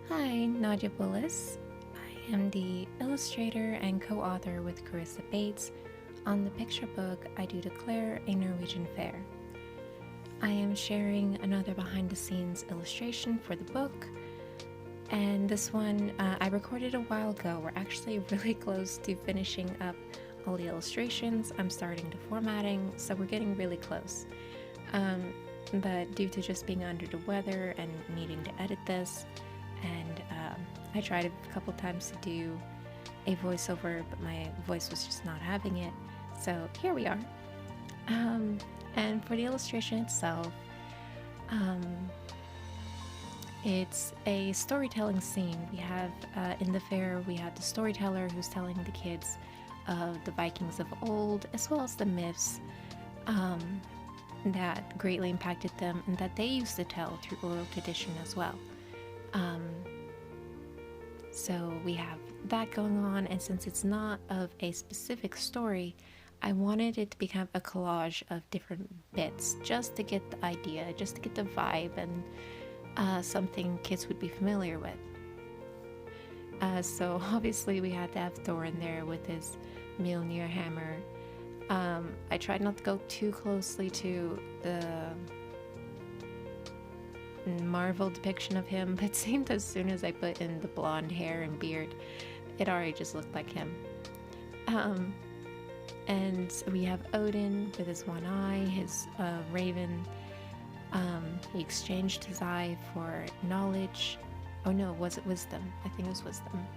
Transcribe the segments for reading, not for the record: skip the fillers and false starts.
Hi, Nadia Bullis. I am the illustrator and co-author with Carissa Bates on the picture book I Do Declare a Norwegian Fair. I am sharing another behind-the-scenes illustration for the book, and this one I recorded a while ago. We're actually really close to finishing up all the illustrations. I'm starting to formatting, so we're getting really close. But due to just being under the weather and needing to edit this, and I tried a couple times to do a voiceover, but my voice was just not having it, so here we are. And for the illustration itself, it's a storytelling scene. We have in the fair, we have the storyteller who's telling the kids of the Vikings of old, as well as the myths that greatly impacted them and that they used to tell through oral tradition as well. So we have that going on, and since it's not of a specific story, I wanted it to become a collage of different bits just to get the idea, just to get the vibe, and something kids would be familiar with. So obviously we had to have Thor in there with his Mjolnir hammer. I tried not to go too closely to the Marvel depiction of him, but it seemed as soon as I put in the blonde hair and beard, it already just looked like him. And we have Odin with his one eye, his raven. He exchanged his eye for knowledge. Oh no, was it wisdom? I think it was wisdom.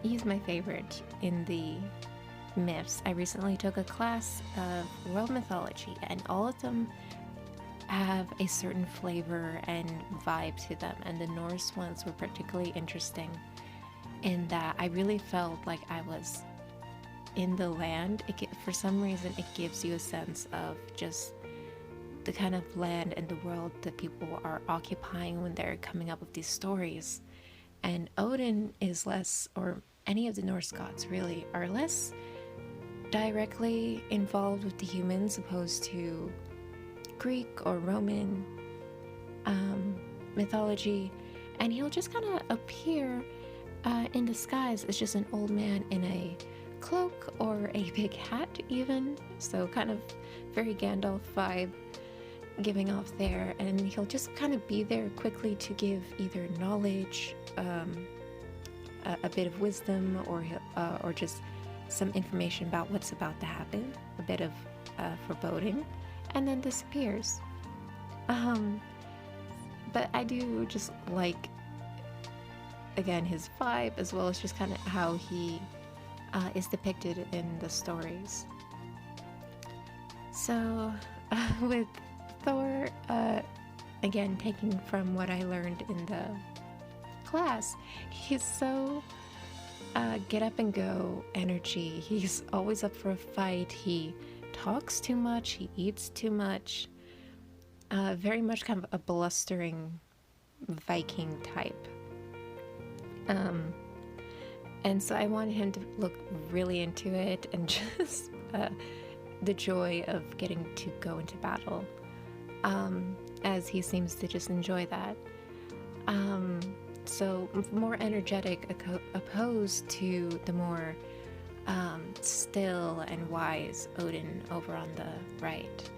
He's my favorite in the myths. I recently took a class of world mythology, and all of them have a certain flavor and vibe to them, and the Norse ones were particularly interesting in that I really felt like I was in the land. For some reason it gives you a sense of just the kind of land and the world that people are occupying when they're coming up with these stories. And Odin is less, or any of the Norse gods really, are less directly involved with the humans opposed to Greek or Roman mythology, and he'll just kind of appear in disguise as just an old man in a cloak or a big hat even, so kind of very Gandalf vibe giving off there, and he'll just kind of be there quickly to give either knowledge, a bit of wisdom, or just some information about what's about to happen, a bit of foreboding, and then disappears. But I do just like, again, his vibe, as well as just kind of how he is depicted in the stories. So with Thor, again, taking from what I learned in the class, he's so get up and go energy. He's always up for a fight. He talks too much, he eats too much, very much kind of a blustering Viking type. And so I wanted him to look really into it, and just the joy of getting to go into battle, as he seems to just enjoy that. So more energetic opposed to the more still and wise Odin over on the right.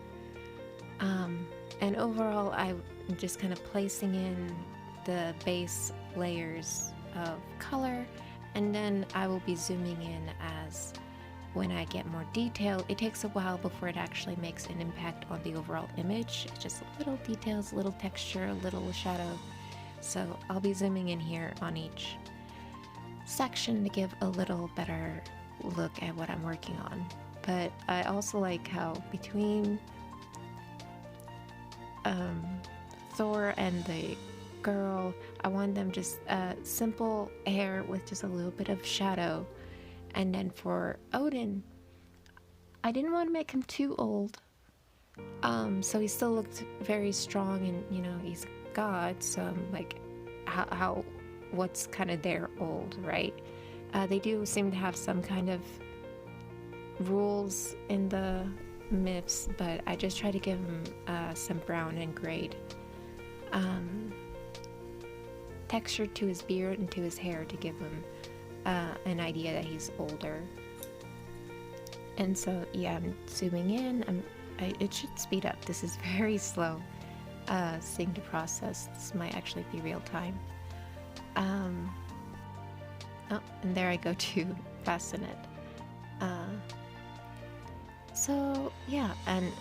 And overall, I'm just kind of placing in the base layers of color, and then I will be zooming in as when I get more detail. It takes a while before it actually makes an impact on the overall image. It's just little details, little texture, a little shadow. So I'll be zooming in here on each section to give a little better look at what I'm working on. But I also like how between Thor and the girl, I want them just simple hair with just a little bit of shadow. And then for Odin, I didn't want to make him too old, so he still looked very strong, and you know, he's God, so I'm like, how what's kind of their old, right? They do seem to have some kind of rules in the myths, but I just try to give them some brown and grayed texture to his beard and to his hair to give him an idea that he's older. And so, yeah, I'm zooming in. It should speed up. This is very slow thing to process. This might actually be real time. Oh, and there I go to fasten it. So, yeah, and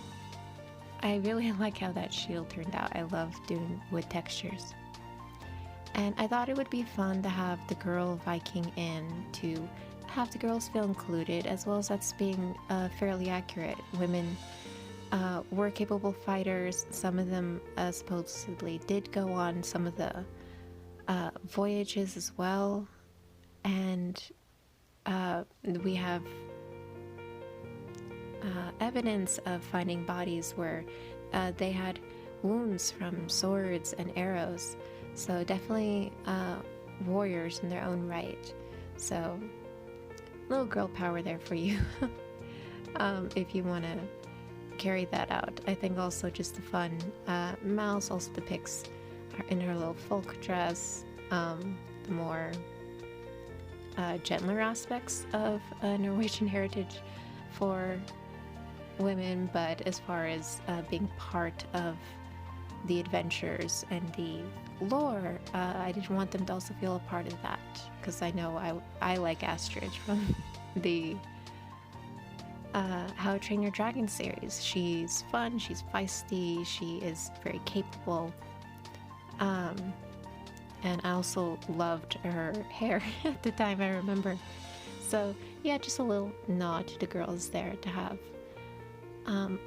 I really like how that shield turned out. I love doing wood textures. And I thought it would be fun to have the girl Viking in, to have the girls feel included, as well as that's being fairly accurate. Women were capable fighters. Some of them supposedly did go on some of the voyages as well. And we have evidence of finding bodies where they had wounds from swords and arrows. So definitely warriors in their own right. So little girl power there for you if you want to carry that out. I think also just the fun. Mouse also depicts her in her little folk dress, the more gentler aspects of Norwegian heritage for women, but as far as being part of the adventures and the lore, I didn't want them to also feel a part of that, because I know I like Astrid from the How to Train Your Dragon series. She's fun, she's feisty, she is very capable, and I also loved her hair at the time, I remember. So yeah, just a little nod to the girls there, to have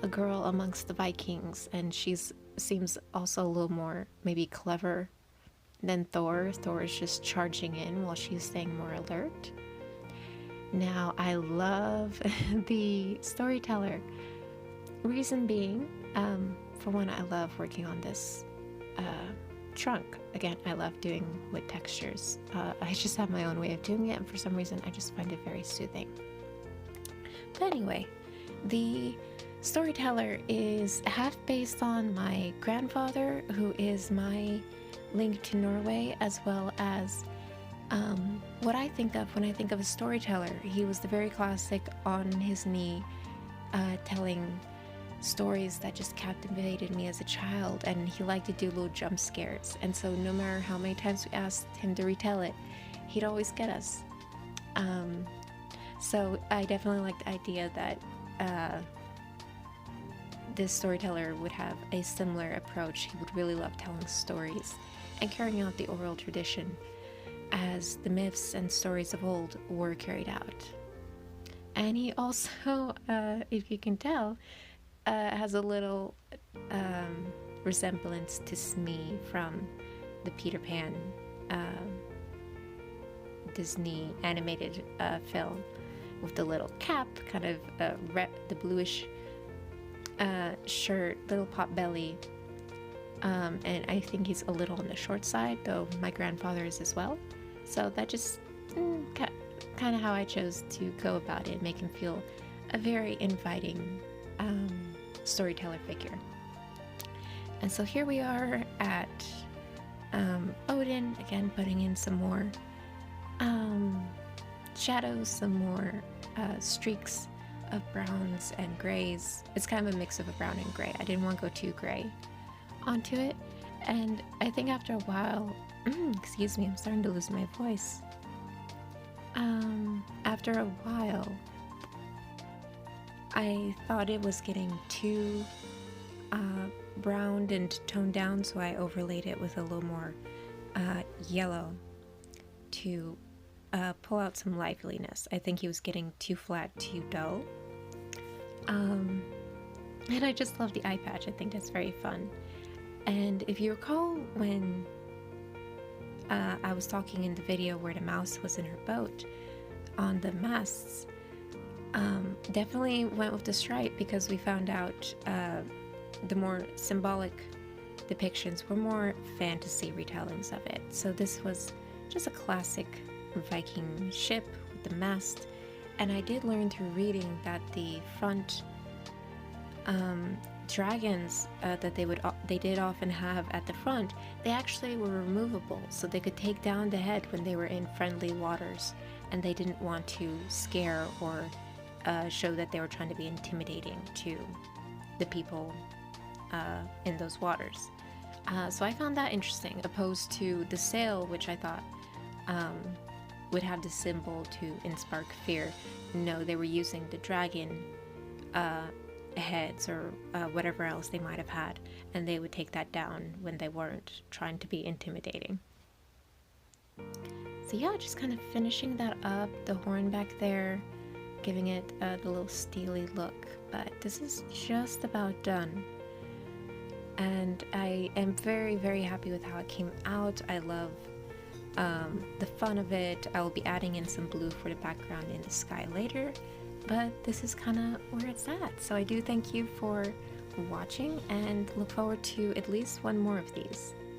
a girl amongst the Vikings, and seems also a little more maybe clever than Thor. Thor is just charging in while she's staying more alert. Now, I love the storyteller. Reason being, for one, I love working on this trunk. Again, I love doing wood textures. I just have my own way of doing it, and for some reason I just find it very soothing. But anyway, the storyteller is half based on my grandfather, who is my link to Norway, as well as what I think of when I think of a storyteller. He was the very classic on his knee telling stories that just captivated me as a child, and he liked to do little jump scares, and so no matter how many times we asked him to retell it, he'd always get us. So I definitely like the idea that this storyteller would have a similar approach. He would really love telling stories and carrying out the oral tradition as the myths and stories of old were carried out. And he also, if you can tell, has a little resemblance to Smee from the Peter Pan Disney animated film, with the little cap, kind of the bluish shirt, little pot belly, and I think he's a little on the short side, though my grandfather is as well. So that just kind of how I chose to go about it, make him feel a very inviting storyteller figure. And so here we are at Odin, again putting in some more shadows, some more streaks of browns and grays. It's kind of a mix of a brown and gray. I didn't want to go too gray onto it, and I think after a while excuse me, I'm starting to lose my voice. After a while I thought it was getting too browned and toned down, so I overlaid it with a little more yellow to pull out some liveliness. I think he was getting too flat, too dull. And I just love the eye patch. I think that's very fun. And if you recall when I was talking in the video where the mouse was in her boat on the masts, definitely went with the stripe, because we found out the more symbolic depictions were more fantasy retellings of it. So this was just a classic Viking ship with the mast, and I did learn through reading that the front dragons that they did often have at the front, they actually were removable, so they could take down the head when they were in friendly waters, and they didn't want to scare or show that they were trying to be intimidating to the people in those waters. So I found that interesting, opposed to the sail, which I thought would have the symbol to inspark fear. No, they were using the dragon heads or whatever else they might have had, and they would take that down when they weren't trying to be intimidating. So yeah, just kind of finishing that up, the horn back there, giving it the little steely look, but this is just about done. And I am very, very happy with how it came out. I love the fun of it. I will be adding in some blue for the background in the sky later, but this is kind of where it's at. So I do thank you for watching and look forward to at least one more of these.